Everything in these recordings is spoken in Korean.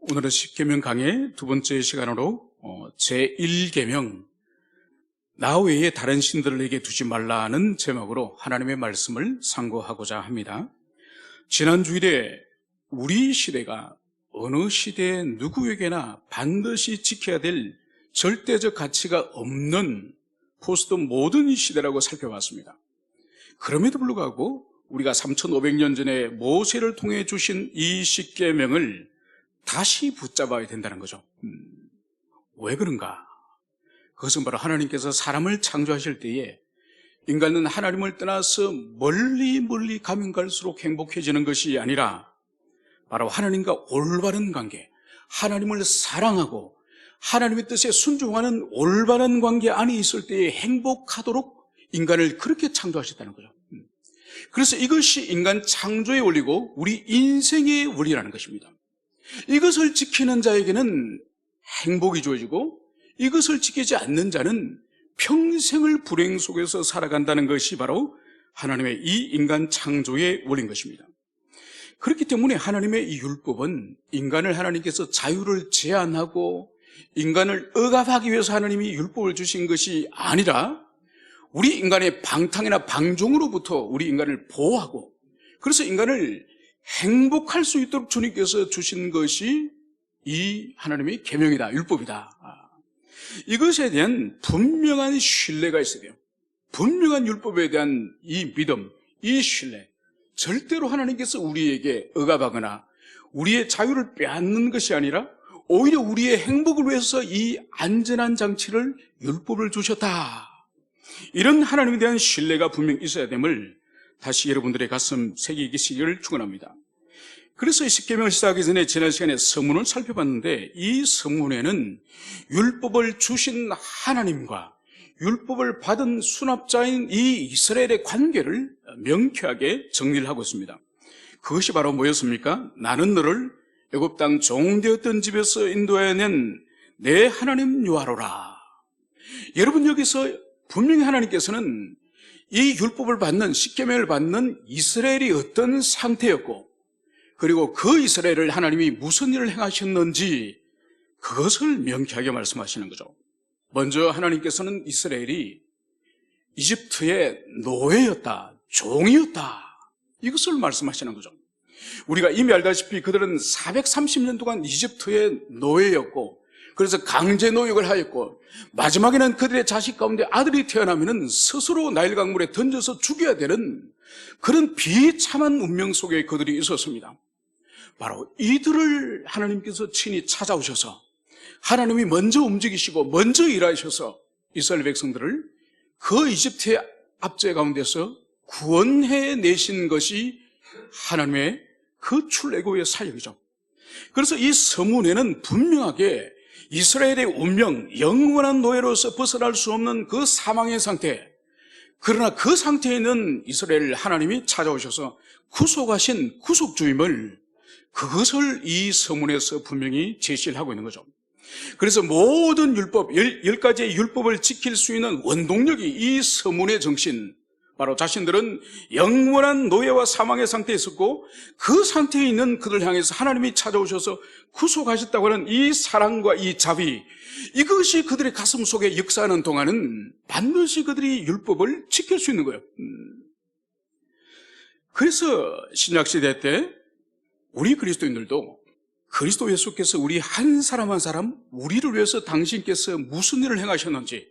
오늘은 십계명 강의 두 번째 시간으로 제1계명 나 외에 다른 신들을 내게 두지 말라는 제목으로 하나님의 말씀을 상고하고자 합니다. 지난 주일에 우리 시대가 어느 시대에 누구에게나 반드시 지켜야 될 절대적 가치가 없는 포스트 모던 시대라고 살펴봤습니다. 그럼에도 불구하고 우리가 3500년 전에 모세를 통해 주신 이 십계명을 다시 붙잡아야 된다는 거죠. 왜 그런가? 그것은 바로 하나님께서 사람을 창조하실 때에 인간은 하나님을 떠나서 멀리 가면 갈수록 행복해지는 것이 아니라 바로 하나님과 올바른 관계, 하나님을 사랑하고 하나님의 뜻에 순종하는 올바른 관계 안에 있을 때에 행복하도록 인간을 그렇게 창조하셨다는 거죠. 그래서 이것이 인간 창조의 원리고 우리 인생의 원리라는 것입니다. 이것을 지키는 자에게는 행복이 주어지고 이것을 지키지 않는 자는 평생을 불행 속에서 살아간다는 것이 바로 하나님의 이 인간 창조의 원리인 것입니다. 그렇기 때문에 하나님의 이 율법은 인간을 하나님께서 자유를 제한하고 인간을 억압하기 위해서 하나님이 율법을 주신 것이 아니라 우리 인간의 방탕이나 방종으로부터 우리 인간을 보호하고 그래서 인간을 행복할 수 있도록 주님께서 주신 것이 이 하나님의 계명이다, 율법이다. 이것에 대한 분명한 신뢰가 있어야 돼요. 분명한 율법에 대한 이 믿음, 이 신뢰. 절대로 하나님께서 우리에게 억압하거나 우리의 자유를 빼앗는 것이 아니라 오히려 우리의 행복을 위해서 이 안전한 장치를 율법을 주셨다. 이런 하나님에 대한 신뢰가 분명히 있어야 됨을 다시 여러분들의 가슴 새기시기를 축원합니다. 그래서 이 십계명을 시작하기 전에 지난 시간에 서문을 살펴봤는데 이 서문에는 율법을 주신 하나님과 율법을 받은 수납자인 이 이스라엘의 관계를 명쾌하게 정리를 하고 있습니다. 그것이 바로 뭐였습니까? 나는 너를 애굽 땅 종되었던 집에서 인도해낸 내 하나님 여호와로라. 여러분, 여기서 분명히 하나님께서는 이 율법을 받는, 십계명을 받는 이스라엘이 어떤 상태였고 그리고 그 이스라엘을 하나님이 무슨 일을 행하셨는지 그것을 명쾌하게 말씀하시는 거죠. 먼저 하나님께서는 이스라엘이 이집트의 노예였다, 종이었다, 이것을 말씀하시는 거죠. 우리가 이미 알다시피 그들은 430년 동안 이집트의 노예였고 그래서 강제 노역을 하였고 마지막에는 그들의 자식 가운데 아들이 태어나면 스스로 나일 강물에 던져서 죽여야 되는 그런 비참한 운명 속에 그들이 있었습니다. 바로 이들을 하나님께서 친히 찾아오셔서 하나님이 먼저 움직이시고 먼저 일하셔서 이스라엘 백성들을 그 이집트의 압제 가운데서 구원해 내신 것이 하나님의 그 출애굽의 사역이죠. 그래서 이 서문에는 분명하게 이스라엘의 운명, 영원한 노예로서 벗어날 수 없는 그 사망의 상태, 그러나 그 상태에 있는 이스라엘 하나님이 찾아오셔서 구속하신 구속주임을 그것을 이 서문에서 분명히 제시를 하고 있는 거죠. 그래서 모든 율법, 10가지의 율법을 지킬 수 있는 원동력이 이 서문의 정신, 바로 자신들은 영원한 노예와 사망의 상태에 있었고 그 상태에 있는 그들 향해서 하나님이 찾아오셔서 구속하셨다고 하는 이 사랑과 이 자비, 이것이 그들의 가슴 속에 역사하는 동안은 반드시 그들이 율법을 지킬 수 있는 거예요. 그래서 신약시대 때 우리 그리스도인들도 그리스도 예수께서 우리 한 사람 한 사람 우리를 위해서 당신께서 무슨 일을 행하셨는지,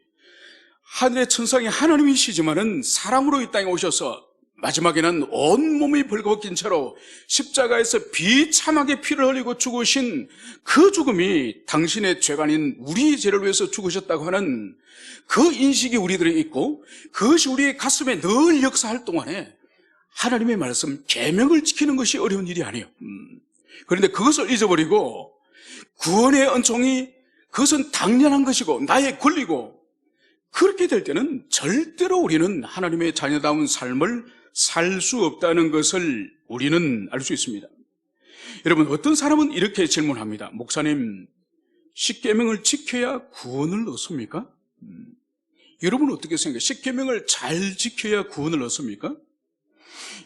하늘의 천상이 하나님이시지만은 사람으로 이 땅에 오셔서 마지막에는 온몸이 벌거벗긴 채로 십자가에서 비참하게 피를 흘리고 죽으신 그 죽음이 당신의 죄가 아닌 우리의 죄를 위해서 죽으셨다고 하는 그 인식이 우리들에 있고 그것이 우리의 가슴에 늘 역사할 동안에 하나님의 말씀, 계명을 지키는 것이 어려운 일이 아니에요. 그런데 그것을 잊어버리고 구원의 은총이 그것은 당연한 것이고 나의 권리고 그렇게 될 때는 절대로 우리는 하나님의 자녀다운 삶을 살 수 없다는 것을 우리는 알 수 있습니다. 여러분, 어떤 사람은 이렇게 질문합니다. 목사님, 십계명을 지켜야 구원을 얻습니까? 여러분 어떻게 생각해요? 십계명을 잘 지켜야 구원을 얻습니까?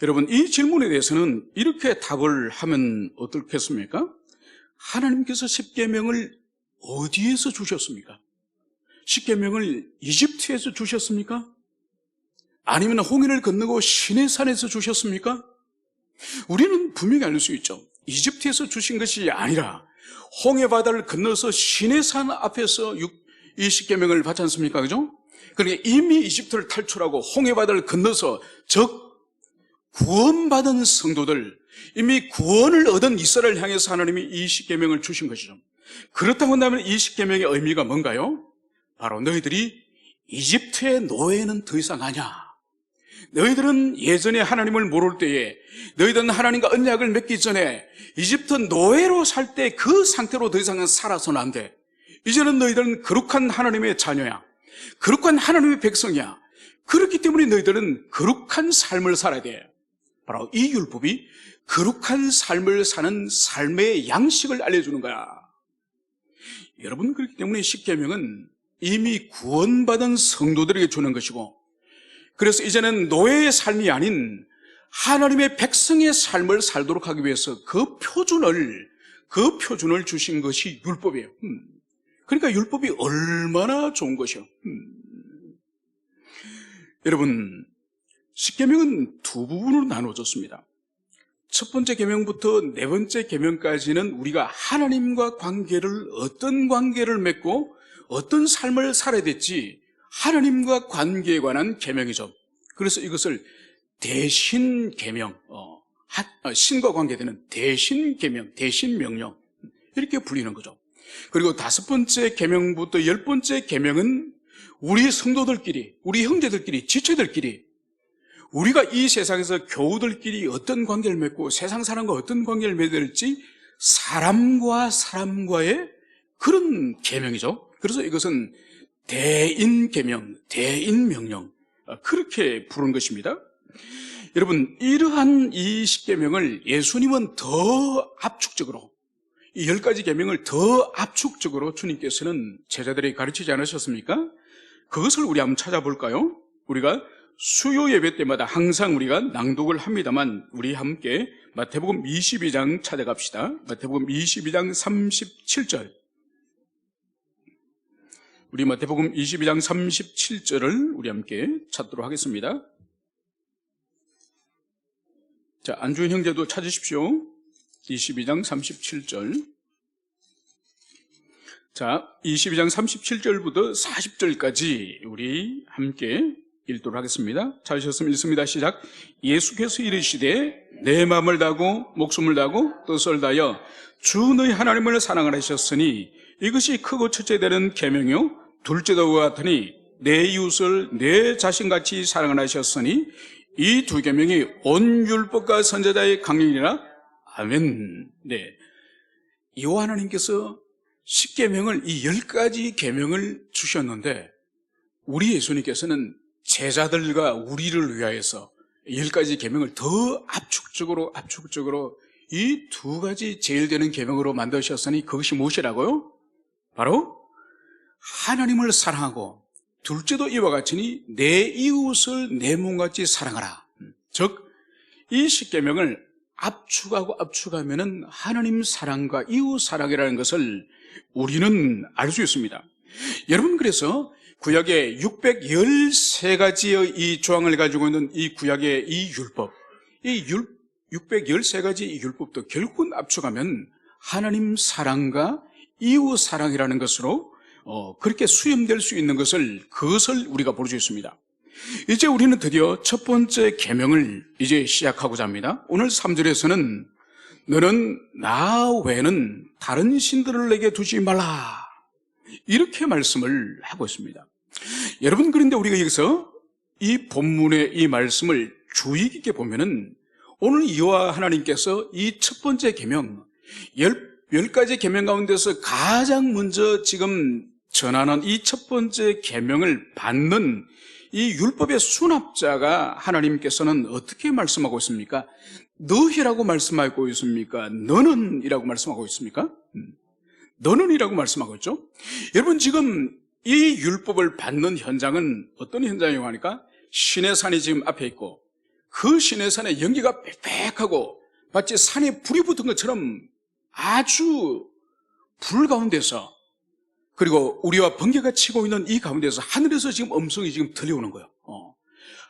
여러분, 이 질문에 대해서는 이렇게 답을 하면 어떻겠습니까? 하나님께서 십계명을 어디에서 주셨습니까? 십계명을 이집트에서 주셨습니까? 아니면 홍해를 건너고 시내산에서 주셨습니까? 우리는 분명히 알 수 있죠. 이집트에서 주신 것이 아니라 홍해 바다를 건너서 시내산 앞에서 이 십계명을 받지 않습니까? 그죠? 그러니까 이미 이집트를 탈출하고 홍해 바다를 건너서 즉 구원받은 성도들, 이미 구원을 얻은 이스라엘을 향해서 하나님이 이 십계명을 주신 것이죠. 그렇다고 한다면 이 십계명의 의미가 뭔가요? 바로 너희들이 이집트의 노예는 더 이상 아니야. 너희들은 예전에 하나님을 모를 때에, 너희들은 하나님과 언약을 맺기 전에 이집트 노예로 살 때 그 상태로 더 이상은 살아서는 안 돼. 이제는 너희들은 거룩한 하나님의 자녀야. 거룩한 하나님의 백성이야. 그렇기 때문에 너희들은 거룩한 삶을 살아야 돼. 바로 이 율법이 거룩한 삶을 사는 삶의 양식을 알려주는 거야. 여러분, 그렇기 때문에 십계명은 이미 구원받은 성도들에게 주는 것이고, 그래서 이제는 노예의 삶이 아닌 하나님의 백성의 삶을 살도록 하기 위해서 그 표준을 주신 것이 율법이에요. 그러니까 율법이 얼마나 좋은 것이요. 여러분, 십계명은 두 부분으로 나눠졌습니다. 첫 번째 계명부터 네 번째 계명까지는 우리가 하나님과 어떤 관계를 맺고 어떤 삶을 살아야 될지 하나님과 관계에 관한 계명이죠. 그래서 이것을 대신 계명, 신과 관계되는 대신 계명, 대신 명령 이렇게 불리는 거죠. 그리고 다섯 번째 계명부터 10번째 계명은 우리 성도들끼리, 우리 형제들끼리, 지체들끼리, 우리가 이 세상에서 교우들끼리 어떤 관계를 맺고 세상 사람과 어떤 관계를 맺어야 될지 사람과 사람과의 그런 계명이죠. 그래서 이것은 대인계명, 대인명령, 그렇게 부른 것입니다. 여러분, 이러한 이 십계명을 예수님은 더 압축적으로, 이 10가지 계명을 더 압축적으로 주님께서는 제자들에게 가르치지 않으셨습니까? 그것을 우리 한번 찾아볼까요? 우리가 수요 예배 때마다 항상 우리가 낭독을 합니다만 우리 함께 마태복음 22장 찾아갑시다. 마태복음 22장 37절. 우리 마태복음 22장 37절을 우리 함께 찾도록 하겠습니다. 자, 안주현 형제도 찾으십시오. 22장 37절. 자, 22장 37절부터 40절까지 우리 함께 읽도록 하겠습니다. 찾으셨으면 읽습니다. 시작. 예수께서 이르시되 내 마음을 다하고 목숨을 다하고 뜻을 다하여 주 너희 하나님을 사랑하라 하셨으니 이것이 크고 첫째 되는 계명이요 둘째도 같으니 내 이웃을 내 자신같이 사랑하라 하셨으니 이 두 계명이 온 율법과 선지자의 강령이라. 아멘. 네, 여호와 하나님께서 십계명을, 이 10가지 계명을 주셨는데 우리 예수님께서는 제자들과 우리를 위하여서 10가지 계명을 더 압축적으로 이 두 가지 제일 되는 계명으로 만드셨으니 그것이 무엇이라고요? 바로 하나님을 사랑하고 둘째도 이와 같으니 내 이웃을 내 몸같이 사랑하라. 즉 이 십계명을 압축하면은 하나님 사랑과 이웃 사랑이라는 것을 우리는 알 수 있습니다. 여러분, 그래서 구약의 613가지의 이 조항을 가지고 있는 이 구약의 이 율법, 이 613가지 이 율법도 결국은 압축하면 하나님 사랑과 이웃 사랑이라는 것으로 그렇게 수렴될 수 있는 그것을 우리가 볼 수 있습니다. 이제 우리는 드디어 첫 번째 계명을 이제 시작하고자 합니다. 오늘 3절에서는 너는 나 외에는 다른 신들을 내게 두지 말라, 이렇게 말씀을 하고 있습니다. 여러분, 그런데 우리가 여기서 이 본문의 이 말씀을 주의 깊게 보면은 오늘 여호와 하나님께서 이 첫 번째 계명, 10가지 계명 가운데서 가장 먼저 지금 전하는 이 첫 번째 계명을 받는 이 율법의 수납자가 하나님께서는 어떻게 말씀하고 있습니까? 너희라고 말씀하고 있습니까? 너는 이라고 말씀하고 있습니까? 너는 이라고 말씀하고 있죠. 여러분, 지금 이 율법을 받는 현장은 어떤 현장이라고 하니까 시내산이 지금 앞에 있고 그 시내산에 연기가 빽빽하고 마치 산에 불이 붙은 것처럼 아주 불 가운데서, 그리고 우리와 번개가 치고 있는 이 가운데서 하늘에서 지금 음성이 지금 들려오는 거예요.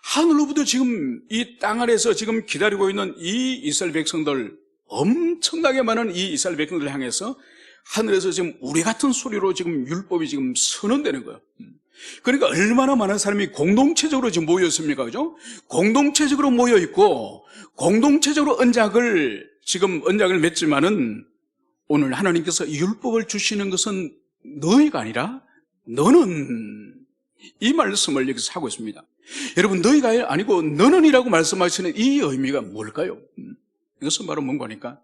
하늘로부터 지금 이 땅 아래서 지금 기다리고 있는 이 이스라엘 백성들, 엄청나게 많은 이 이스라엘 백성들을 향해서 하늘에서 지금 우리 같은 소리로 지금 율법이 지금 선언되는 거예요. 그러니까 얼마나 많은 사람이 공동체적으로 지금 모여있습니까? 그죠? 공동체적으로 모여있고, 공동체적으로 언약을 맺지만은, 오늘 하나님께서 율법을 주시는 것은 너희가 아니라 너는, 이 말씀을 여기서 하고 있습니다. 여러분, 너희가 아니고 너는이라고 말씀하시는 이 의미가 뭘까요? 이것은 바로 뭔가 하니까,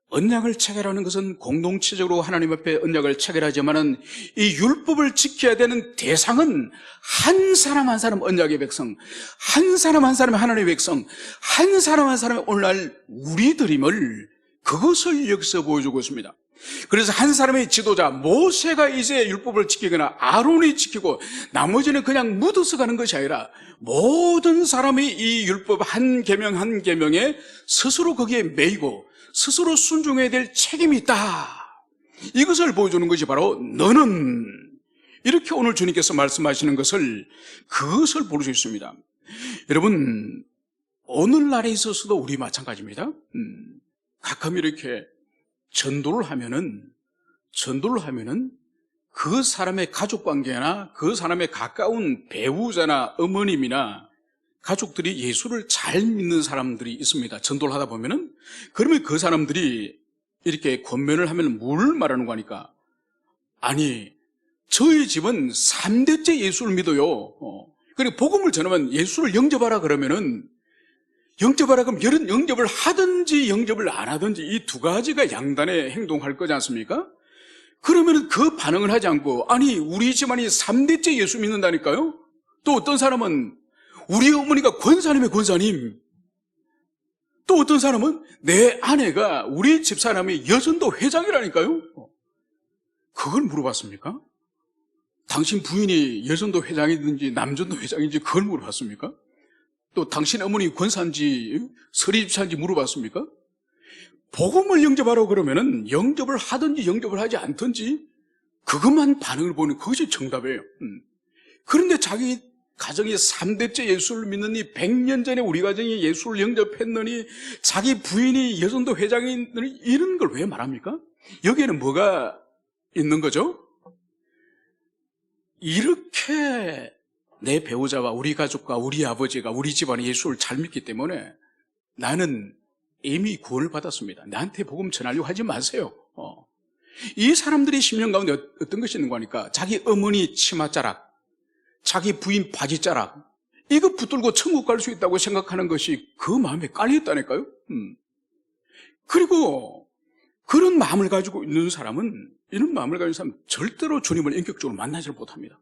언약을 체결하는 것은 공동체적으로 하나님 앞에 언약을 체결하지만은 이 율법을 지켜야 되는 대상은 한 사람 한 사람 언약의 백성, 한 사람 한 사람의 하나님의 백성, 한 사람 한 사람의 오늘날 우리들임을, 그것을 여기서 보여주고 있습니다. 그래서 한 사람의 지도자 모세가 이제 율법을 지키거나 아론이 지키고 나머지는 그냥 묻어서 가는 것이 아니라 모든 사람이 이 율법 한 계명 한 계명에 스스로 거기에 매이고 스스로 순종해야 될 책임이 있다. 이것을 보여주는 것이 바로 너는, 이렇게 오늘 주님께서 말씀하시는 것을, 그것을 볼 수 있습니다. 여러분, 오늘날에 있어서도 우리 마찬가지입니다. 가끔 이렇게 전도를 하면은 그 사람의 가족관계나 그 사람의 가까운 배우자나 어머님이나 가족들이 예수를 잘 믿는 사람들이 있습니다. 전도를 하다 보면은, 그러면 그 사람들이 이렇게 권면을 하면 뭘 말하는 거니까, 아니, 저희 집은 3대째 예수를 믿어요. 그리고 복음을 전하면 예수를 영접하라 그러면은, 영접하라 그러면 영접을 하든지 영접을 안 하든지 이 두 가지가 양단에 행동할 거지 않습니까? 그러면 그 반응을 하지 않고, 아니, 우리 집안이 3대째 예수 믿는다니까요? 또 어떤 사람은 우리 어머니가 권사님의 권사님, 또 어떤 사람은 내 아내가 우리 집사람이 여전도 회장이라니까요? 그걸 물어봤습니까? 당신 부인이 여전도 회장이든지 남전도 회장인지 그걸 물어봤습니까? 또 당신 어머니 권사인지 서리집사인지 물어봤습니까? 복음을 영접하라고 그러면은 영접을 하든지 영접을 하지 않든지 그것만 반응을 보는, 그것이 정답이에요. 그런데 자기 가정이 3대째 예수를 믿느니, 100년 전에 우리 가정이 예수를 영접했느니, 자기 부인이 여전도 회장이니, 이런 걸 왜 말합니까? 여기에는 뭐가 있는 거죠? 이렇게 내 배우자와 우리 가족과 우리 아버지가 우리 집안이 예수를 잘 믿기 때문에 나는 이미 구원을 받았습니다. 나한테 복음 전하려고 하지 마세요. 이 사람들이 심령 가운데 어떤 것이 있는 거니까, 자기 어머니 치맛자락, 자기 부인 바지자락, 이거 붙들고 천국 갈 수 있다고 생각하는 것이 그 마음에 깔려있다니까요. 그리고 그런 마음을 가지고 있는 사람은, 이런 마음을 가진 사람은 절대로 주님을 인격적으로 만나지 못합니다.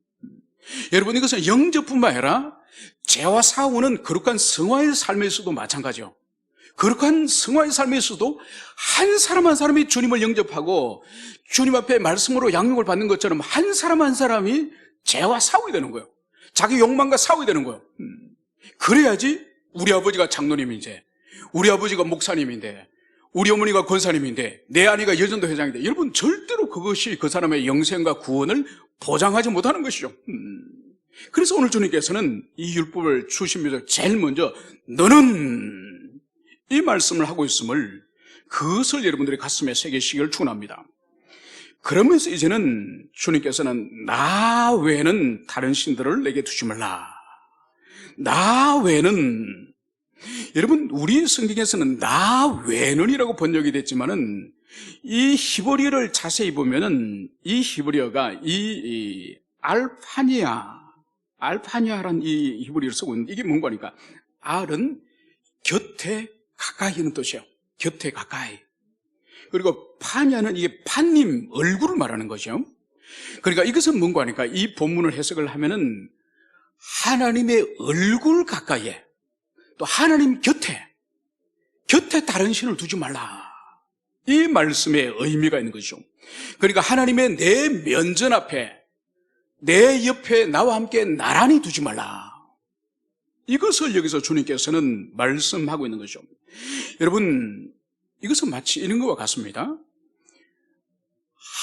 여러분, 이것은 영접뿐만 아니라 죄와 싸우는 거룩한 성화의 삶에서도 마찬가지요. 거룩한 성화의 삶에서도 한 사람 한 사람이 주님을 영접하고 주님 앞에 말씀으로 양육을 받는 것처럼 한 사람 한 사람이 죄와 싸워야 되는 거예요. 자기 욕망과 싸워야 되는 거예요. 그래야지 우리 아버지가 장로님인데, 우리 아버지가 목사님인데, 우리 어머니가 권사님인데, 내 아내가 여전도 회장인데, 여러분 절대로 그것이 그 사람의 영생과 구원을 보장하지 못하는 것이죠. 그래서 오늘 주님께서는 이 율법을 주시면서 제일 먼저 너는, 이 말씀을 하고 있음을, 그것을 여러분들의 가슴에 새기시기를 축원합니다. 그러면서 이제는 주님께서는 나 외에는 다른 신들을 내게 두지 말라. 나 외에는, 여러분 우리 성경에서는 나 외는이라고 번역이 됐지만은 이 히브리어를 자세히 보면은 이 히브리어가 이 알파니아라는 이 히브리어를 쓰고 있는데, 이게 뭔가 하니까 알은 곁에 가까이 있는 뜻이에요. 곁에 가까이. 그리고 파냐는 이게 판님 얼굴을 말하는 거죠. 그러니까 이것은 뭔가 하니까 이 본문을 해석을 하면은 하나님의 얼굴 가까이에, 또 하나님 곁에 다른 신을 두지 말라, 이 말씀에 의미가 있는 것이죠. 그러니까 하나님의 내 면전 앞에, 내 옆에 나와 함께 나란히 두지 말라, 이것을 여기서 주님께서는 말씀하고 있는 것이죠. 여러분, 이것은 마치 이런 것과 같습니다.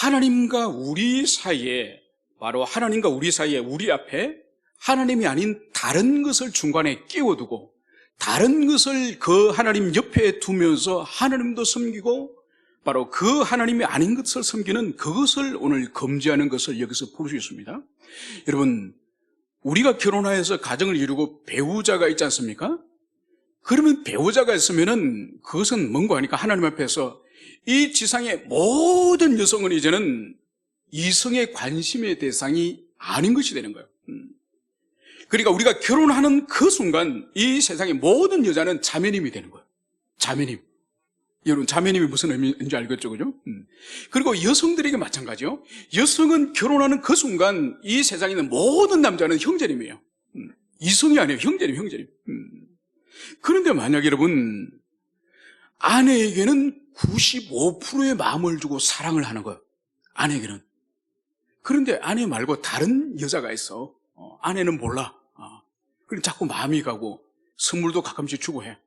하나님과 우리 사이에, 바로 하나님과 우리 사이에, 우리 앞에 하나님이 아닌 다른 것을 중간에 끼워두고 다른 것을 그 하나님 옆에 두면서 하나님도 섬기고 바로 그 하나님이 아닌 것을 섬기는 그것을 오늘 금지하는 것을 여기서 볼 수 있습니다. 여러분, 우리가 결혼하여서 가정을 이루고 배우자가 있지 않습니까? 그러면 배우자가 있으면은 그것은 뭔가 하니까 하나님 앞에서 이 지상의 모든 여성은 이제는 이성의 관심의 대상이 아닌 것이 되는 거예요. 그러니까 우리가 결혼하는 그 순간 이 세상의 모든 여자는 자매님이 되는 거예요. 자매님. 여러분, 자매님이 무슨 의미인지 알겠죠, 그죠? 그리고 여성들에게 마찬가지요. 여성은 결혼하는 그 순간 이 세상에 있는 모든 남자는 형제님이에요. 이성이 아니에요. 형제님. 그런데 만약 여러분, 아내에게는 95%의 마음을 주고 사랑을 하는 거예요. 아내에게는. 그런데 아내 말고 다른 여자가 있어. 아내는 몰라. 그럼 자꾸 마음이 가고 선물도 가끔씩 주고 해.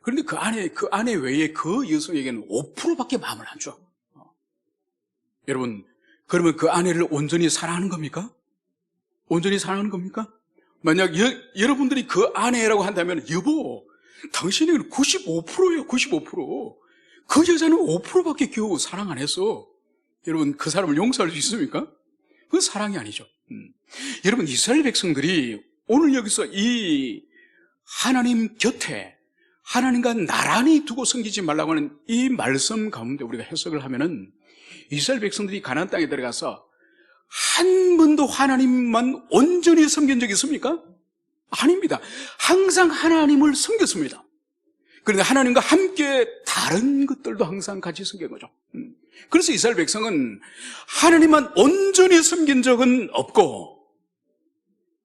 그런데 그 아내 외에 그 여성에게는 5%밖에 마음을 안 줘. 여러분, 그러면 그 아내를 온전히 사랑하는 겁니까? 온전히 사랑하는 겁니까? 만약 여러분들이 그 아내라고 한다면, 여보, 당신에게는 95%예요, 95%. 그 여자는 5%밖에 겨우 사랑 안 했어. 여러분, 그 사람을 용서할 수 있습니까? 그건 사랑이 아니죠. 여러분, 이스라엘 백성들이 오늘 여기서 이 하나님 곁에 하나님과 나란히 두고 섬기지 말라고 하는 이 말씀 가운데 우리가 해석을 하면은 이스라엘 백성들이 가나안 땅에 들어가서 한 번도 하나님만 온전히 섬긴 적이 있습니까? 아닙니다. 항상 하나님을 섬겼습니다. 그런데 하나님과 함께 다른 것들도 항상 같이 섬긴 거죠. 그래서 이스라엘 백성은 하나님만 온전히 섬긴 적은 없고,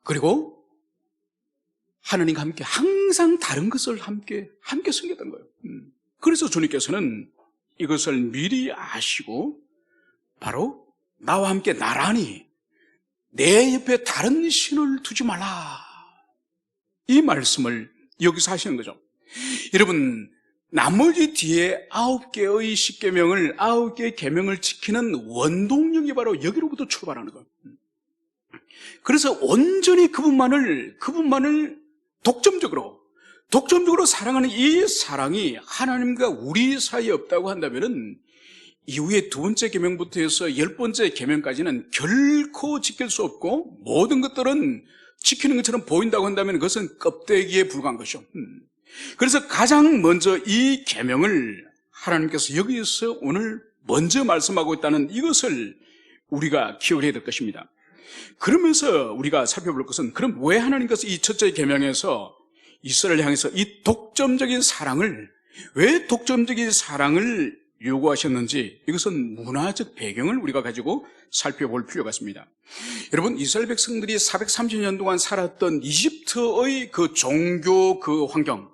그리고 하나님과 함께 항상 다른 것을 함께 섬겼던 거예요. 그래서 주님께서는 이것을 미리 아시고 바로 나와 함께 나란히 내 옆에 다른 신을 두지 말라, 이 말씀을 여기서 하시는 거죠. 여러분, 나머지 뒤에 9개의 십계명을 9개의 계명을 지키는 원동력이 바로 여기로부터 출발하는 거예요. 그래서 온전히 그분만을 독점적으로 사랑하는 이 사랑이 하나님과 우리 사이에 없다고 한다면은 이후에 2번째 계명부터 해서 10번째 계명까지는 결코 지킬 수 없고 모든 것들은 지키는 것처럼 보인다고 한다면 그것은 껍데기에 불과한 것이죠. 그래서 가장 먼저 이 계명을 하나님께서 여기서 오늘 먼저 말씀하고 있다는 이것을 우리가 기억을 해야 될 것입니다. 그러면서 우리가 살펴볼 것은, 그럼 왜 하나님께서 이 첫째 계명에서 이스라엘을 향해서 이 독점적인 사랑을, 왜 독점적인 사랑을 요구하셨는지, 이것은 문화적 배경을 우리가 가지고 살펴볼 필요가 있습니다. 여러분, 이스라엘 백성들이 430년 동안 살았던 이집트의 그 종교 그 환경,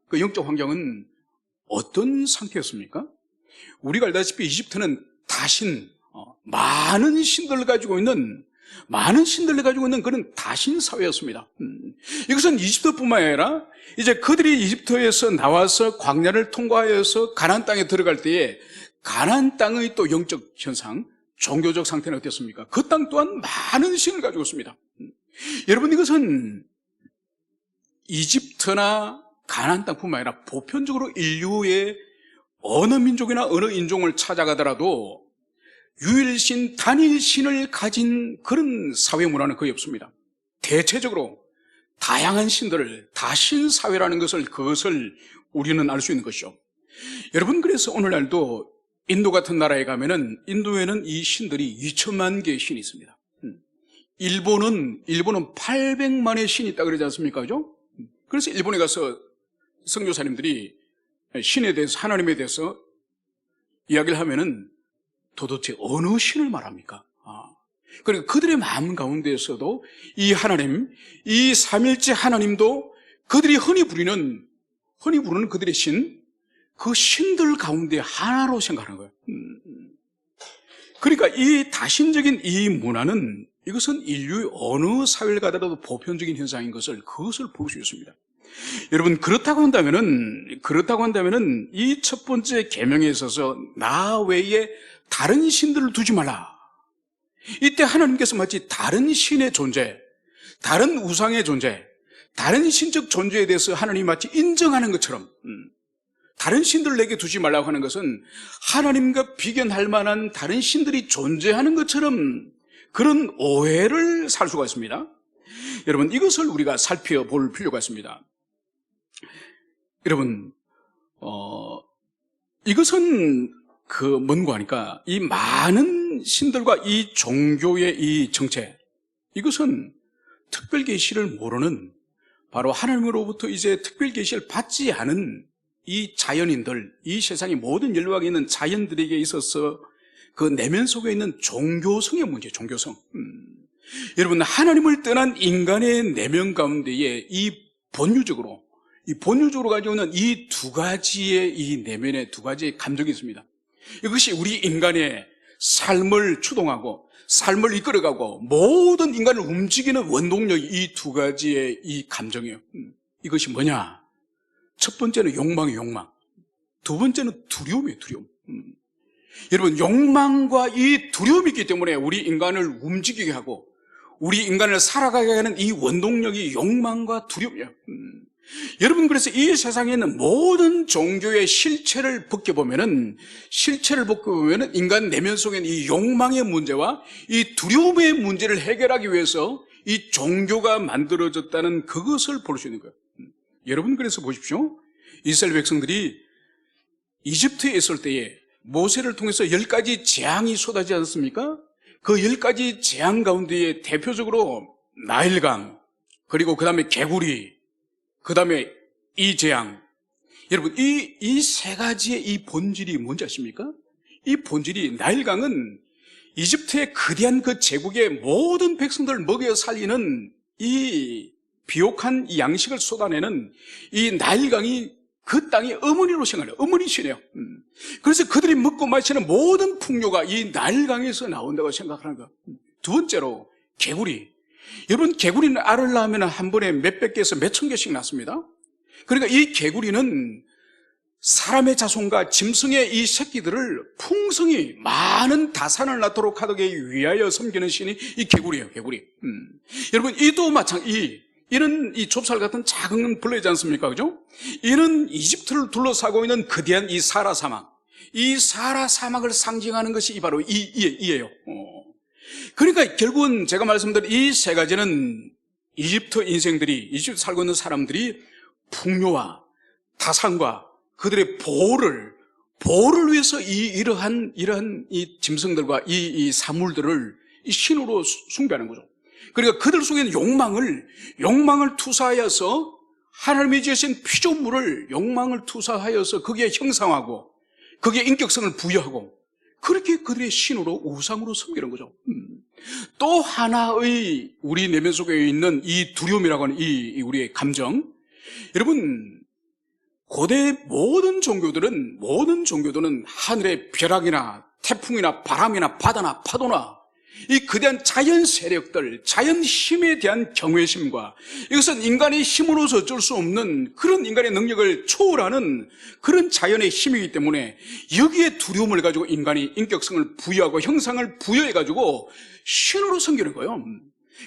그 영적 환경은 어떤 상태였습니까? 우리가 알다시피 이집트는 다신, 많은 신들을 가지고 있는 그런 다신 사회였습니다. 이것은 이집트뿐만 아니라 이제 그들이 이집트에서 나와서 광야를 통과하여서 가나안 땅에 들어갈 때에 가나안 땅의 또 영적 현상, 종교적 상태는 어땠습니까? 그 땅 또한 많은 신을 가지고 있습니다. 여러분, 이것은 이집트나 가나안 땅뿐만 아니라 보편적으로 인류의 어느 민족이나 어느 인종을 찾아가더라도 유일신, 단일신을 가진 그런 사회 문화는 거의 없습니다. 대체적으로 다양한 신들을, 다신사회라는 그것을 우리는 알 수 있는 것이죠. 여러분, 그래서 오늘날도 인도 같은 나라에 가면은 인도에는 이 신들이 2천만 개의 신이 있습니다. 일본은 800만의 신이 있다 그러지 않습니까? 그죠? 그래서 일본에 가서 선교사님들이 신에 대해서, 하나님에 대해서 이야기를 하면은 도대체 어느 신을 말합니까? 그리고 그들의 마음 가운데에서도 이 하나님, 이 삼일째 하나님도 그들이 흔히 부르는 그들의 신, 그 신들 가운데 하나로 생각하는 거예요. 그러니까 이 다신적인 이 문화는, 이것은 인류의 어느 사회를 가더라도 보편적인 현상인 것을, 그것을 볼 수 있습니다. 여러분, 그렇다고 한다면은 이 첫 번째 계명에 있어서 나 외에 다른 신들을 두지 말라. 이때 하나님께서 마치 다른 신의 존재, 다른 우상의 존재, 다른 신적 존재에 대해서 하나님이 마치 인정하는 것처럼, 다른 신들을 내게 두지 말라고 하는 것은 하나님과 비견할 만한 다른 신들이 존재하는 것처럼 그런 오해를 살 수가 있습니다. 여러분, 이것을 우리가 살펴볼 필요가 있습니다. 여러분, 이것은 뭔가 하니까 이 많은 신들과 이 종교의 이 정체, 이것은 특별 계시를 모르는, 바로 하나님으로부터 이제 특별 계시를 받지 않은 이 자연인들, 이 세상의 모든 연락에 있는 자연들에게 있어서 그 내면 속에 있는 종교성의 문제, 종교성. 여러분, 하나님을 떠난 인간의 내면 가운데에 이 본유적으로 가지고 있는 이 두 가지의 이 내면의 두 가지의 감정이 있습니다. 이것이 우리 인간의 삶을 추동하고 삶을 이끌어가고 모든 인간을 움직이는 원동력이 이 두 가지의 이 감정이에요. 이것이 뭐냐? 첫 번째는 욕망이에요, 욕망. 두 번째는 두려움이에요, 두려움. 여러분, 욕망과 이 두려움이 있기 때문에 우리 인간을 움직이게 하고 우리 인간을 살아가게 하는 이 원동력이 욕망과 두려움이에요. 여러분, 그래서 이 세상에 있는 모든 종교의 실체를 벗겨보면은 인간 내면 속에 있는 이 욕망의 문제와 이 두려움의 문제를 해결하기 위해서 이 종교가 만들어졌다는 그것을 볼 수 있는 거예요. 여러분, 그래서 보십시오. 이스라엘 백성들이 이집트에 있을 때에 모세를 통해서 10가지 재앙이 쏟아지지 않았습니까? 그 10가지 재앙 가운데에 대표적으로 나일강, 그리고 그 다음에 개구리, 그 다음에 이 재앙. 여러분, 이 세 가지의 이 본질이 뭔지 아십니까? 이 본질이, 나일강은 이집트의 거대한 그 제국의 모든 백성들을 먹여 살리는 이 비옥한 이 양식을 쏟아내는 이 나일강이 그 땅의 어머니로 생각해요. 어머니시네요. 그래서 그들이 먹고 마시는 모든 풍요가 이 나일강에서 나온다고 생각하는 거예요. 두 번째로 개구리. 여러분, 개구리는 알을 낳으면 한 번에 몇백 개에서 몇천 개씩 낳습니다. 그러니까 이 개구리는 사람의 자손과 짐승의 이 새끼들을 풍성히 많은 다산을 낳도록 하기 위하여 섬기는 신이 이 개구리예요, 개구리. 여러분, 이도 이는 이 좁쌀 같은 작은 벌레지 않습니까? 그죠? 이는 이집트를 둘러싸고 있는 거대한 이 사라 사막. 이 사라 사막을 상징하는 것이 바로 이예요. 그러니까 결국은 제가 말씀드린 이 세 가지는 이집트 살고 있는 사람들이 풍요와 다산과 그들의 보호를 위해서 이러한 이 짐승들과 이 사물들을 이 신으로 숭배하는 거죠. 그러니까 그들 속에는 욕망을 투사하여서 하나님이 지으신 피조물을 욕망을 투사하여서 거기에 형상하고 거기에 인격성을 부여하고 그렇게 그들의 신으로 우상으로 섬기는 거죠. 또 하나의 우리 내면 속에 있는 이 두려움이라고 하는 이 우리의 감정. 여러분, 고대 모든 종교들은 하늘의 벼락이나 태풍이나 바람이나 바다나 파도나 이 거대한 자연 세력들, 자연 힘에 대한 경외심과 이것은 인간의 힘으로서 어쩔 수 없는 그런 인간의 능력을 초월하는 그런 자연의 힘이기 때문에 여기에 두려움을 가지고 인간이 인격성을 부여하고 형상을 부여해가지고 신으로 섬기는 거예요.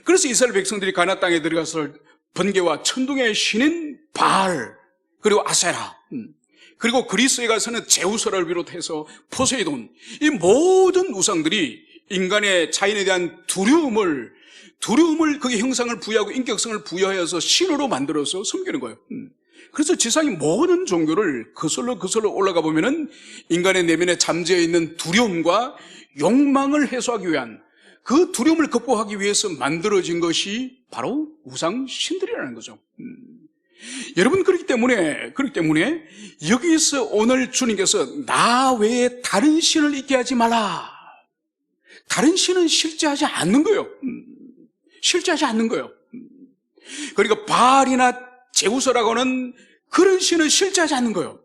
그래서 이스라엘 백성들이 가나안 땅에 들어가서 번개와 천둥의 신인 바알, 그리고 아세라, 그리고 그리스에 가서는 제우스를 비롯해서 포세이돈, 이 모든 우상들이 인간의 자연에 대한 두려움을 그게 형상을 부여하고 인격성을 부여하여서 신으로 만들어서 섬기는 거예요. 그래서 지상의 모든 종교를 거슬러 올라가 보면은 인간의 내면에 잠재어 있는 두려움과 욕망을 해소하기 위한 그 두려움을 극복하기 위해서 만들어진 것이 바로 우상 신들이라는 거죠. 여러분, 그렇기 때문에 여기서 오늘 주님께서 나 외에 다른 신을 있게 하지 말라. 다른 신은 실제하지 않는 거예요. 실제하지 않는 거예요. 그러니까 바알이나 제우스라고 하는 그런 신은 실제하지 않는 거예요.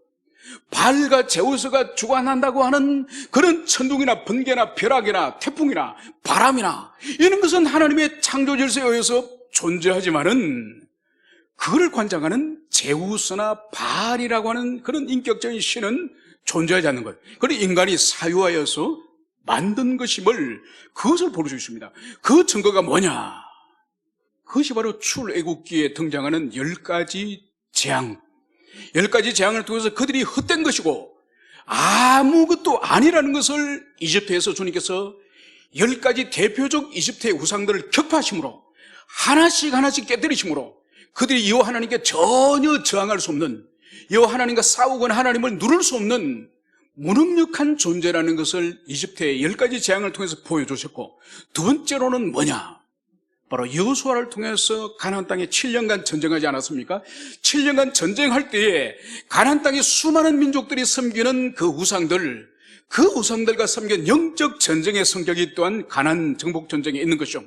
바알과 제우스가 주관한다고 하는 그런 천둥이나 번개나 벼락이나 태풍이나 바람이나 이런 것은 하나님의 창조 질서에 의해서 존재하지만은 그를 관장하는 제우스나 바알이라고 하는 그런 인격적인 신은 존재하지 않는 거예요. 그리고 인간이 사유하여서 만든 것임을 그것을 보여주고 있습니다. 그 증거가 뭐냐? 그것이 바로 출애굽기에 등장하는 10가지 재앙. 10가지 재앙을 통해서 그들이 헛된 것이고 아무것도 아니라는 것을 이집트에서 주님께서 10가지 대표적 이집트의 우상들을 격파하심으로 하나씩 깨뜨리심으로 그들이 여호와 하나님께 전혀 저항할 수 없는, 여호와 하나님과 싸우거나 하나님을 누를 수 없는 무능력한 존재라는 것을 이집트의 10가지 재앙을 통해서 보여주셨고, 두 번째로는 뭐냐? 바로 여호수아를 통해서 가나안 땅에 7년간 전쟁하지 않았습니까? 7년간 전쟁할 때에 가나안 땅의 수많은 민족들이 섬기는 그 우상들, 그 우상들과 섬긴 영적 전쟁의 성격이 또한 가나안 정복 전쟁에 있는 것이죠.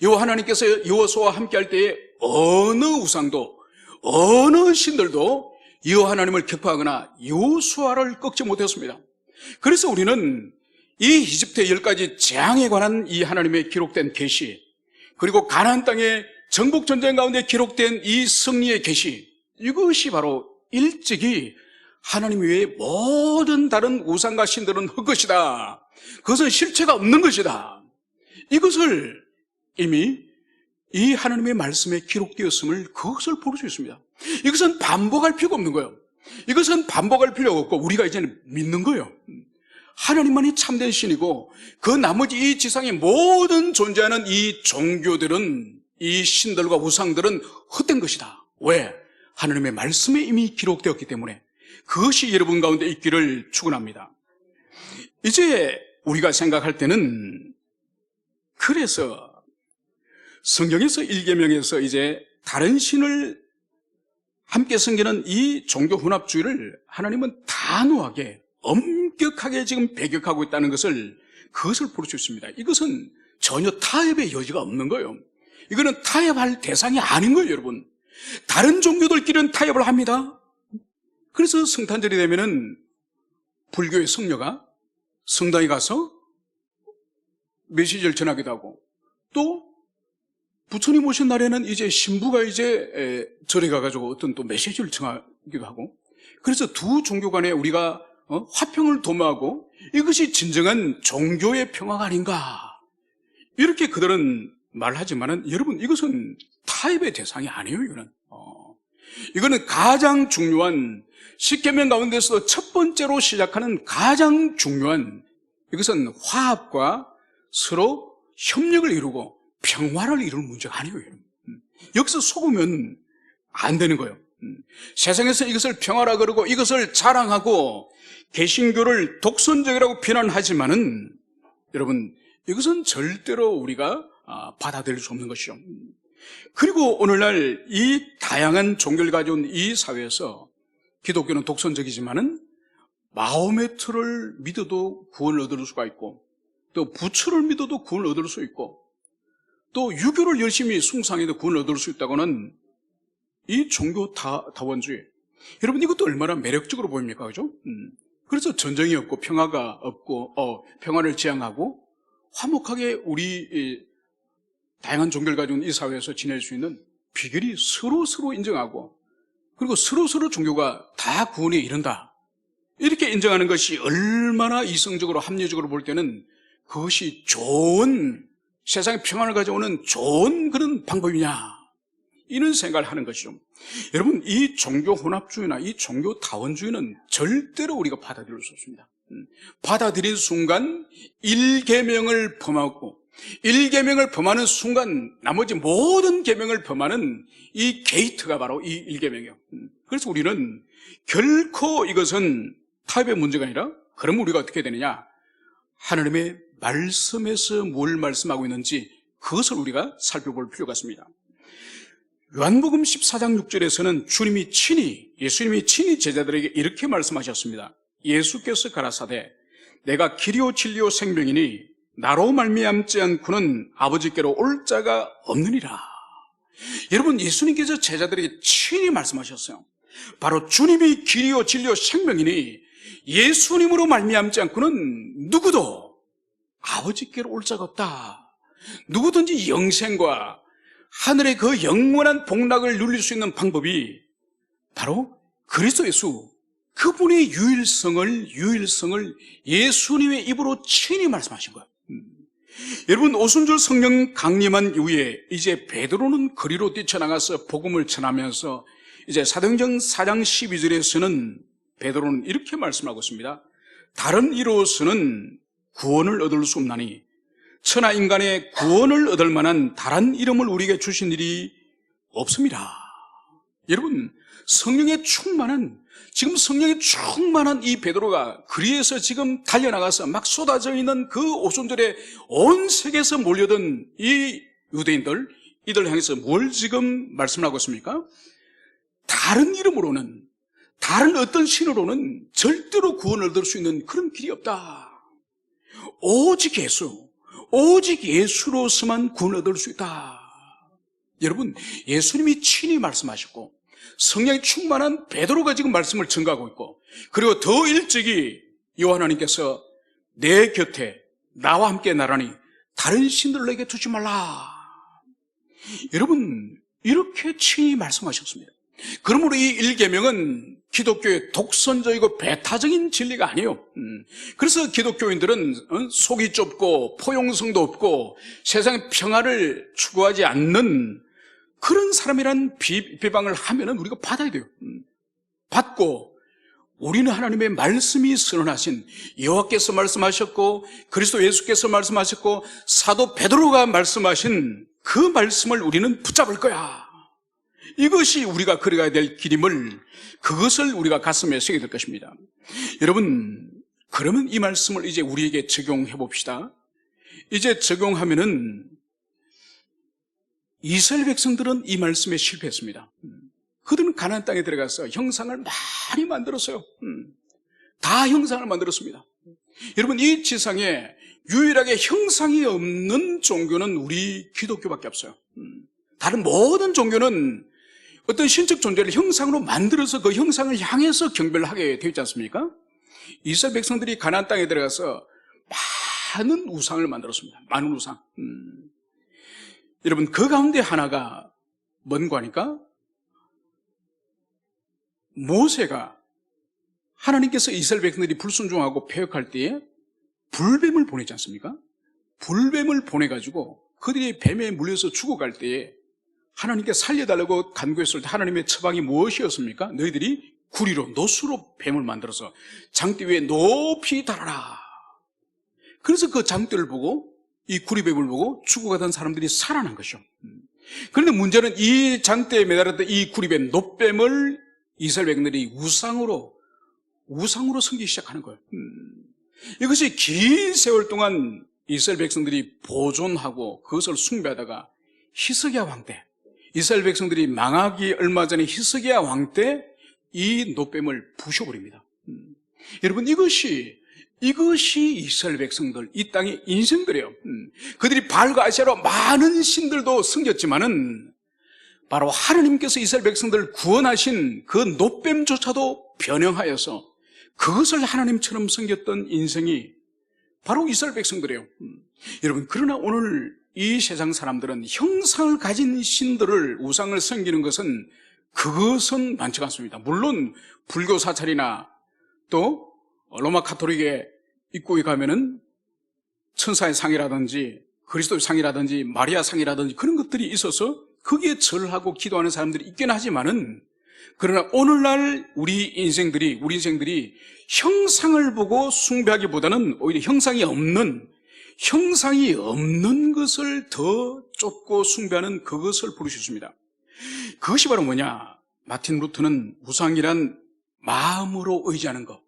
여호와 하나님께서 여호수아와 함께할 때에 어느 우상도, 어느 신들도 여호와 하나님을 격파하거나 여호수아를 꺾지 못했습니다. 그래서 우리는 이 이집트의 10가지 재앙에 관한 이 하나님의 기록된 계시, 그리고 가나안 땅의 정복 전쟁 가운데 기록된 이 승리의 계시, 이것이 바로 일찍이 하나님 외에 모든 다른 우상과 신들은 헛것이다, 그것은 실체가 없는 것이다, 이것을 이미 이 하나님의 말씀에 기록되었음을, 그것을 볼 수 있습니다. 이것은 반복할 필요가 없는 거예요. 이것은 반복할 필요가 없고 우리가 이제는 믿는 거예요. 하나님만이 참된 신이고 그 나머지 이 지상의 모든 존재하는 이 종교들은, 이 신들과 우상들은 헛된 것이다. 왜? 하나님의 말씀에 이미 기록되었기 때문에. 그것이 여러분 가운데 있기를 축원합니다. 이제 우리가 생각할 때는, 그래서 성경에서 1계명에서 이제 다른 신을 함께 섬기는 이 종교 혼합주의를 하나님은 단호하게, 엄격하게 지금 배격하고 있다는 것을, 그것을 볼 수 있습니다. 이것은 전혀 타협의 여지가 없는 거예요. 이거는 타협할 대상이 아닌 거예요, 여러분. 다른 종교들끼리는 타협을 합니다. 그래서 성탄절이 되면은 불교의 성녀가 성당에 가서 메시지를 전하기도 하고, 또 부처님 오신 날에는 이제 신부가 이제 절에 가가지고 어떤 또 메시지를 전하기도 하고, 그래서 두 종교 간에 우리가 화평을 도모하고, 이것이 진정한 종교의 평화가 아닌가, 이렇게 그들은 말하지만은, 여러분, 이것은 타협의 대상이 아니에요. 이거는 가장 중요한, 10계명 가운데서도 첫 번째로 시작하는 가장 중요한, 이것은 화합과 서로 협력을 이루고 평화를 이룰 문제가 아니에요. 여기서 속으면 안 되는 거예요. 세상에서 이것을 평화라 그러고 이것을 자랑하고 개신교를 독선적이라고 비난하지만은, 여러분, 이것은 절대로 우리가 받아들일 수 없는 것이죠. 그리고 오늘날 이 다양한 종교를 가져온 이 사회에서 기독교는 독선적이지만은 마호메트를 믿어도 구원을 얻을 수가 있고, 또 부처를 믿어도 구원을 얻을 수 있고, 또 유교를 열심히 숭상해도 구원을 얻을 수 있다고는 이 종교 다원주의, 여러분, 이것도 얼마나 매력적으로 보입니까? 그죠? 그래서 전쟁이 없고 평화가 없고 평화를 지향하고 화목하게 우리 다양한 종교를 가지고 이 사회에서 지낼 수 있는 비결이 서로 인정하고, 그리고 서로 종교가 다 구원에 이른다, 이렇게 인정하는 것이 얼마나 이성적으로 합리적으로 볼 때는 그것이 좋은, 세상의 평안을 가져오는 좋은 그런 방법이냐, 이런 생각을 하는 것이죠. 여러분, 이 종교 혼합주의나 이 종교 다원주의는 절대로 우리가 받아들일 수 없습니다. 받아들인 순간 1계명을 범하고, 1계명을 범하는 순간 나머지 모든 계명을 범하는 이 게이트가 바로 이 1계명이에요. 그래서 우리는 결코 이것은 타협의 문제가 아니라, 그럼 우리가 어떻게 되느냐, 하나님의 말씀에서 뭘 말씀하고 있는지 그것을 우리가 살펴볼 필요가 있습니다. 요한복음 14장 6절에서는 예수님이 친히 제자들에게 이렇게 말씀하셨습니다. 예수께서 가라사대 내가 길이요 진리요 생명이니 나로 말미암지 않고는 아버지께로 올 자가 없느니라. 여러분, 예수님께서 제자들에게 친히 말씀하셨어요. 바로 주님이 길이요 진리요 생명이니 예수님으로 말미암지 않고는 누구도 아버지께로 올 자가 없다. 누구든지 영생과 하늘의 그 영원한 복락을 누릴 수 있는 방법이 바로 그리스도 예수, 그분의 유일성을 예수님의 입으로 친히 말씀하신 거예요. 여러분, 오순절 성령 강림한 이후에 이제 베드로는 거리로 뛰쳐나가서 복음을 전하면서 이제 사도행전 4장 12절에서는 베드로는 이렇게 말씀하고 있습니다. 다른 이로서는 구원을 얻을 수 없나니 천하 인간의 구원을 얻을 만한 다른 이름을 우리에게 주신 일이 없습니다. 여러분, 지금 성령에 충만한 이 베드로가 거리에서 지금 달려나가서 막 쏟아져 있는 그 오순절에 온 세계에서 몰려든 이 유대인들, 이들 향해서 뭘 지금 말씀하고 있습니까? 다른 이름으로는, 다른 어떤 신으로는 절대로 구원을 얻을 수 있는 그런 길이 없다. 오직 예수로서만 구원을 얻을 수 있다. 여러분, 예수님이 친히 말씀하셨고 성령이 충만한 베드로가 지금 말씀을 전가하고 있고, 그리고 더 일찍이 요한하나님께서 내 곁에 나와 함께 나라니 다른 신들을 내게 두지 말라. 여러분, 이렇게 친히 말씀하셨습니다. 그러므로 이 일계명은 기독교의 독선적이고 배타적인 진리가 아니에요. 그래서 기독교인들은 속이 좁고 포용성도 없고 세상의 평화를 추구하지 않는 그런 사람이란 비방을 하면은 우리가 받아야 돼요. 받고, 우리는 하나님의 말씀이 선언하신, 여호와께서 말씀하셨고 그리스도 예수께서 말씀하셨고 사도 베드로가 말씀하신 그 말씀을 우리는 붙잡을 거야. 이것이 우리가 걸어가야 될 길임을, 그것을 우리가 가슴에 새기게 될 것입니다. 여러분, 그러면 이 말씀을 이제 우리에게 적용해 봅시다. 이제 적용하면은 이스라엘 백성들은 이 말씀에 실패했습니다. 그들은 가나안 땅에 들어가서 형상을 많이 만들었어요. 다 형상을 만들었습니다. 여러분, 이 지상에 유일하게 형상이 없는 종교는 우리 기독교밖에 없어요. 다른 모든 종교는 어떤 신적 존재를 형상으로 만들어서 그 형상을 향해서 경배를 하게 되어 있지 않습니까? 이스라엘 백성들이 가나안 땅에 들어가서 많은 우상을 만들었습니다. 많은 우상. 여러분, 그 가운데 하나가 뭔가 하니까 모세가, 하나님께서 이스라엘 백성들이 불순종하고 패역할 때에 불뱀을 보내지 않습니까? 불뱀을 보내가지고 그들이 뱀에 물려서 죽어갈 때에 하나님께 살려달라고 간구했을 때 하나님의 처방이 무엇이었습니까? 너희들이 구리로, 노수로 뱀을 만들어서 장대 위에 높이 달아라. 그래서 그 장대를 보고, 이 구리뱀을 보고 죽어가던 사람들이 살아난 것이죠. 그런데 문제는 이 장대에 매달았던 이 구리뱀, 놋뱀을 이스라엘 백성들이 우상으로 섬기기 시작하는 거예요. 이것이 긴 세월 동안 이스라엘 백성들이 보존하고 그것을 숭배하다가 히스기야 왕 때, 이스라엘 백성들이 망하기 얼마 전에 히스기야 왕 때 이 놋뱀을 부셔버립니다. 여러분, 이것이 이스라엘 백성들, 이 땅의 인생들이에요. 그들이 바알과 아세라로 많은 신들도 섬겼지만은 바로 하나님께서 이스라엘 백성들을 구원하신 그 놋뱀조차도 변형하여서 그것을 하나님처럼 섬겼던 인생이 바로 이스라엘 백성들이에요. 여러분, 그러나 오늘 이 세상 사람들은 형상을 가진 신들을, 우상을 섬기는 그것은 많지가 않습니다. 물론 불교 사찰이나 또 로마 카톨릭의 입구에 가면은 천사의 상이라든지 그리스도의 상이라든지 마리아 상이라든지 그런 것들이 있어서 거기에 절하고 기도하는 사람들이 있긴 하지만은, 그러나 오늘날 우리 인생들이 형상을 보고 숭배하기보다는 오히려 형상이 없는 것을 더 쫓고 숭배하는 그것을 부르셨습니다. 그것이 바로 뭐냐? 마틴 루터는 우상이란 마음으로 의지하는 것,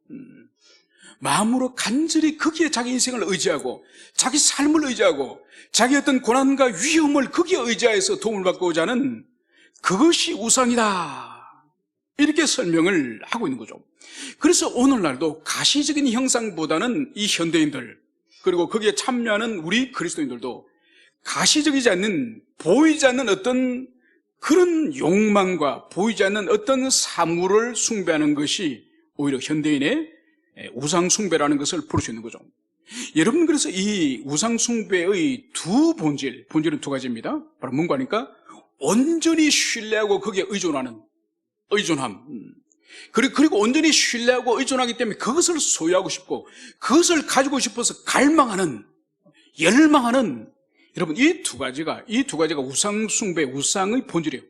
마음으로 간절히 거기에 자기 인생을 의지하고 자기 삶을 의지하고 자기 어떤 고난과 위험을 거기에 의지해서 도움을 받고자 하는 그것이 우상이다, 이렇게 설명을 하고 있는 거죠. 그래서 오늘날도 가시적인 형상보다는 이 현대인들, 그리고 거기에 참여하는 우리 그리스도인들도 가시적이지 않는, 보이지 않는 어떤 그런 욕망과 보이지 않는 어떤 사물을 숭배하는 것이 오히려 현대인의 우상 숭배라는 것을 볼 수 있는 거죠. 여러분, 그래서 이 우상 숭배의 본질은 두 가지입니다. 바로 뭔가 하니까 온전히 신뢰하고 거기에 의존함. 그리고 온전히 신뢰하고 의존하기 때문에 그것을 소유하고 싶고 그것을 가지고 싶어서 갈망하는, 열망하는, 여러분 이 두 가지가 우상 숭배, 우상의 본질이에요.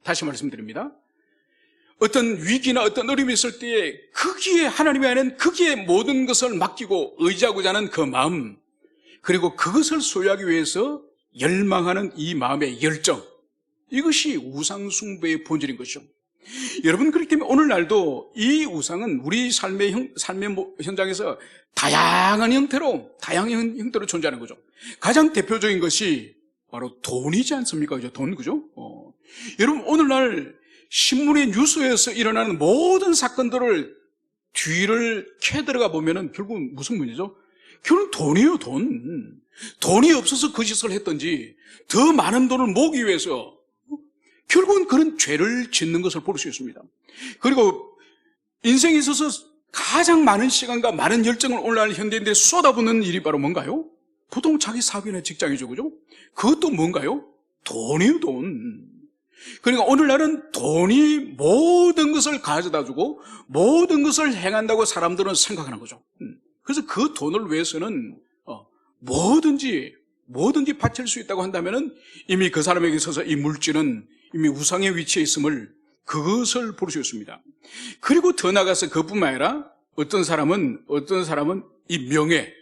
다시 말씀드립니다. 어떤 위기나 어떤 어려움이 있을 때에 거기에 하나님이 아닌 거기에 모든 것을 맡기고 의지하고자 하는 그 마음, 그리고 그것을 소유하기 위해서 열망하는 이 마음의 열정, 이것이 우상 숭배의 본질인 것이죠. 여러분, 그렇기 때문에 오늘날도 이 우상은 우리 삶의 현장에서 다양한 형태로 존재하는 거죠. 가장 대표적인 것이 바로 돈이지 않습니까? 그죠? 돈, 그죠? 여러분, 오늘날 신문의 뉴스에서 일어나는 모든 사건들을 뒤를 캐 들어가 보면은 결국 무슨 문제죠? 결국 돈이에요, 돈. 돈이 없어서 그 짓을 했던지, 더 많은 돈을 모으기 위해서 결국은 그런 죄를 짓는 것을 볼 수 있습니다. 그리고 인생에 있어서 가장 많은 시간과 많은 열정을 오늘날 현대인들이 쏟아붓는 일이 바로 뭔가요? 보통 자기 사업이나 직장이죠, 그죠? 그것도 뭔가요? 돈이에요, 돈. 그러니까 오늘날은 돈이 모든 것을 가져다 주고 모든 것을 행한다고 사람들은 생각하는 거죠. 그래서 그 돈을 위해서는 뭐든지 바칠 수 있다고 한다면은 이미 그 사람에게 있어서 이 물질은 이미 우상의 위치에 있음을, 그것을 볼 수 있습니다. 그리고 더 나아가서 그뿐만 아니라 어떤 사람은 이 명예,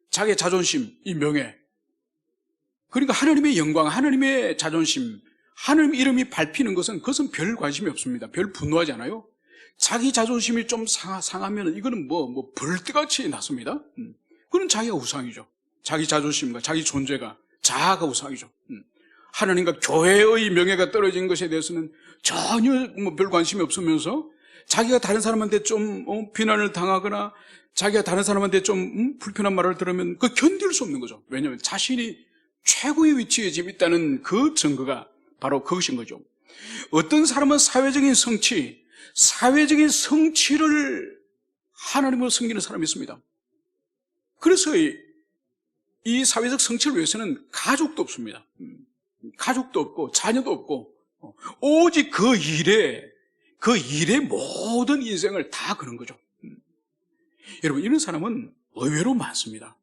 자기의 자존심, 이 명예, 그러니까 하나님의 영광, 하나님의 자존심, 하나님 이름이 밟히는 것은 그것은 별 관심이 없습니다. 별 분노하지 않아요. 자기 자존심이 좀 상하면 이거는 뭐 벌떼같이 났습니다. 그건 자기가 우상이죠. 자기 자존심과 자기 존재가, 자아가 우상이죠. 하나님과 교회의 명예가 떨어진 것에 대해서는 전혀 별 관심이 없으면서 자기가 다른 사람한테 좀 비난을 당하거나 자기가 다른 사람한테 좀 불편한 말을 들으면 그 견딜 수 없는 거죠. 왜냐하면 자신이 최고의 위치에 지금 있다는 그 증거가 바로 그것인 거죠. 어떤 사람은 사회적인 성취를 하나님으로 섬기는 사람이 있습니다. 그래서 이 사회적 성취를 위해서는 가족도 없습니다. 가족도 없고 자녀도 없고 오직 그 일에 모든 인생을 다 거는 거죠. 여러분, 이런 사람은 의외로 많습니다.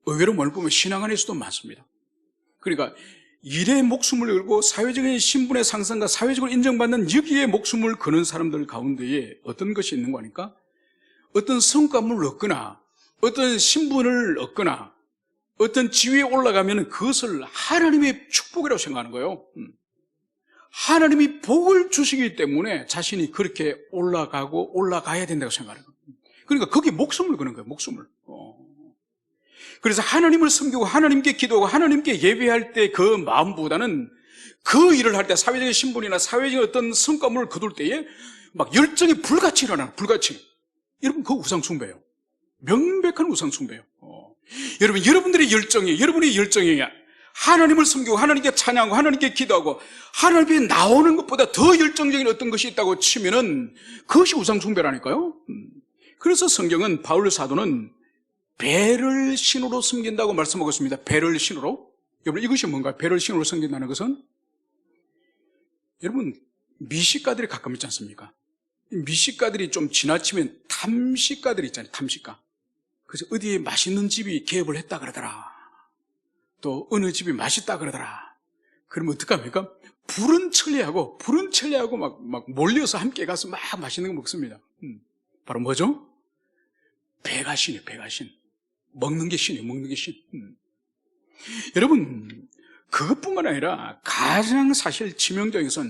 의외로 뭘 보면 신앙 안에서도 많습니다. 그러니까 일에 목숨을 걸고 사회적인 신분의 상승과 사회적으로 인정받는 여기에 목숨을 거는 사람들 가운데에 어떤 것이 있는 거니까 어떤 성과물을 얻거나 어떤 신분을 얻거나 어떤 지위에 올라가면 그것을 하나님의 축복이라고 생각하는 거예요. 하나님이 복을 주시기 때문에 자신이 그렇게 올라가고 올라가야 된다고 생각하는 거예요. 그러니까 거기에 목숨을 거는 거예요. 목숨을. 그래서 하나님을 섬기고 하나님께 기도하고 하나님께 예배할 때 그 마음보다는 그 일을 할 때 사회적인 신분이나 사회적인 어떤 성과물을 거둘 때에 막 열정이 불같이 일어나는, 불같이. 여러분, 그거 우상숭배예요. 명백한 우상숭배예요. 여러분, 여러분의 열정이 하나님을 섬기고 하나님께 찬양하고 하나님께 기도하고 하나님께 나오는 것보다 더 열정적인 어떤 것이 있다고 치면은 그것이 우상숭배라니까요. 그래서 성경은 바울 사도는 배를 신으로 섬긴다고 말씀하고 있습니다. 배를 신으로. 여러분, 이것이 뭔가요? 배를 신으로 섬긴다는 것은 여러분, 미식가들이 가끔 있지 않습니까? 미식가들이 좀 지나치면 탐식가들이 있잖아요. 탐식가. 그래서 어디에 맛있는 집이 개업을 했다 그러더라. 또 어느 집이 맛있다 그러더라. 그러면 어떡합니까? 불은 천리하고 막 몰려서 함께 가서 막 맛있는 거 먹습니다. 바로 뭐죠? 배가 신이에요. 배가 신. 먹는 게 신이에요. 먹는 게 신. 여러분, 그것뿐만 아니라 가장 사실 치명적인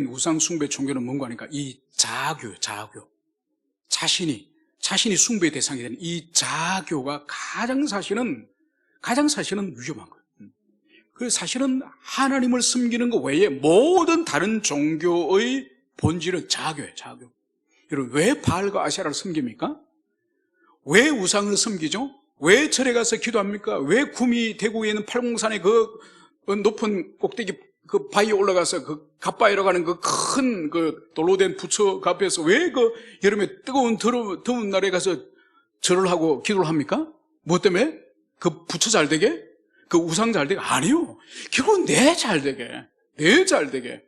우상 숭배 종교는 뭔가 하니까 이 자아교예요. 자아교. 자신이 숭배의 대상이 되는 이 자아교가 가장 사실은 위험한 거예요. 그래서 사실은 하나님을 섬기는 것 외에 모든 다른 종교의 본질은 자아교예요. 자아교. 여러분, 왜 바알과 아세라를 섬깁니까? 왜 우상을 섬기죠? 왜 절에 가서 기도합니까? 왜 구미 대구에 있는 팔공산의 그 높은 꼭대기 그 바위에 올라가서 그 갓바위라고 하는 그 큰 그 돌로 된 부처 그 앞에서 왜 그 여름에 뜨거운 더운 날에 가서 절을 하고 기도를 합니까? 뭐 때문에? 그 부처 잘 되게? 그 우상 잘 되게? 아니요. 결국은 내 잘 되게. 더 잘 되게.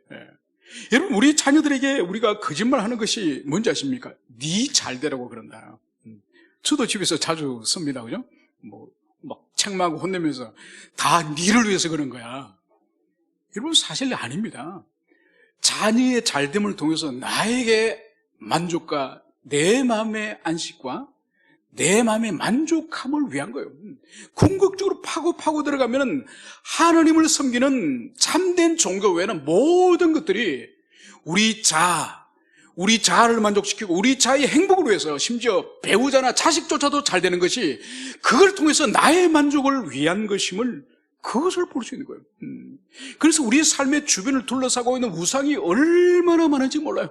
여러분, 우리 자녀들에게 우리가 거짓말하는 것이 뭔지 아십니까? 네 잘되라고 그런다. 저도 집에서 자주 씁니다, 그죠? 막 책망하고 혼내면서 다 니를 위해서 그런 거야. 여러분, 사실 아닙니다. 자녀의 잘됨을 통해서 나에게 만족과 내 마음의 안식과 내 마음의 만족함을 위한 거예요. 궁극적으로 파고 들어가면 하나님을 섬기는 참된 종교 외에는 모든 것들이 우리 자아를 만족시키고 우리 자아의 행복을 위해서, 심지어 배우자나 자식조차도 잘 되는 것이 그걸 통해서 나의 만족을 위한 것임을, 그것을 볼 수 있는 거예요. 그래서 우리의 삶의 주변을 둘러싸고 있는 우상이 얼마나 많은지 몰라요.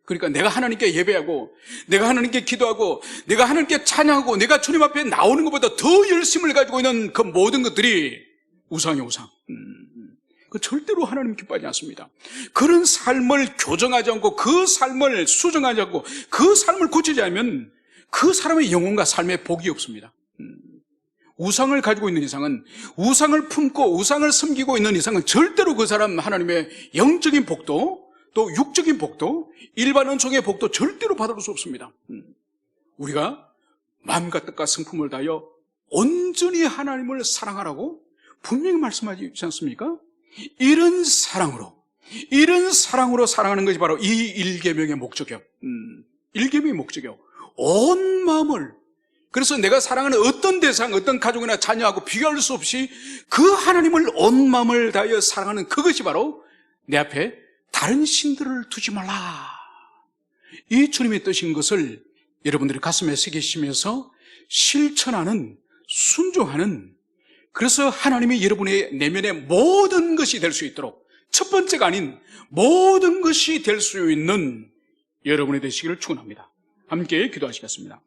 그러니까 내가 하나님께 예배하고, 내가 하나님께 기도하고, 내가 하나님께 찬양하고, 내가 주님 앞에 나오는 것보다 더 열심을 가지고 있는 그 모든 것들이 우상이에요, 우상. 그 절대로 하나님 기뻐하지 않습니다. 그런 삶을 교정하지 않고, 그 삶을 수정하지 않고, 그 삶을 고치지 않으면 그 사람의 영혼과 삶에 복이 없습니다. 우상을 가지고 있는 이상은, 우상을 품고 우상을 섬기고 있는 이상은 절대로 그 사람 하나님의 영적인 복도, 또 육적인 복도, 일반 은총의 복도 절대로 받을 수 없습니다. 우리가 마음과 뜻과 성품을 다하여 온전히 하나님을 사랑하라고 분명히 말씀하지 않습니까? 이런 사랑으로 사랑하는 것이 바로 이 일계명의 목적이요. 일계명의 목적이요. 온 마음을, 그래서 내가 사랑하는 어떤 대상, 어떤 가족이나 자녀하고 비교할 수 없이 그 하나님을 온 마음을 다하여 사랑하는 그것이 바로 내 앞에 다른 신들을 두지 말라, 이 주님의 뜻인 것을 여러분들이 가슴에 새기시면서 실천하는, 순종하는, 그래서 하나님이 여러분의 내면의 모든 것이 될 수 있도록, 첫 번째가 아닌 모든 것이 될 수 있는 여러분이 되시기를 축원합니다. 함께 기도하시겠습니다.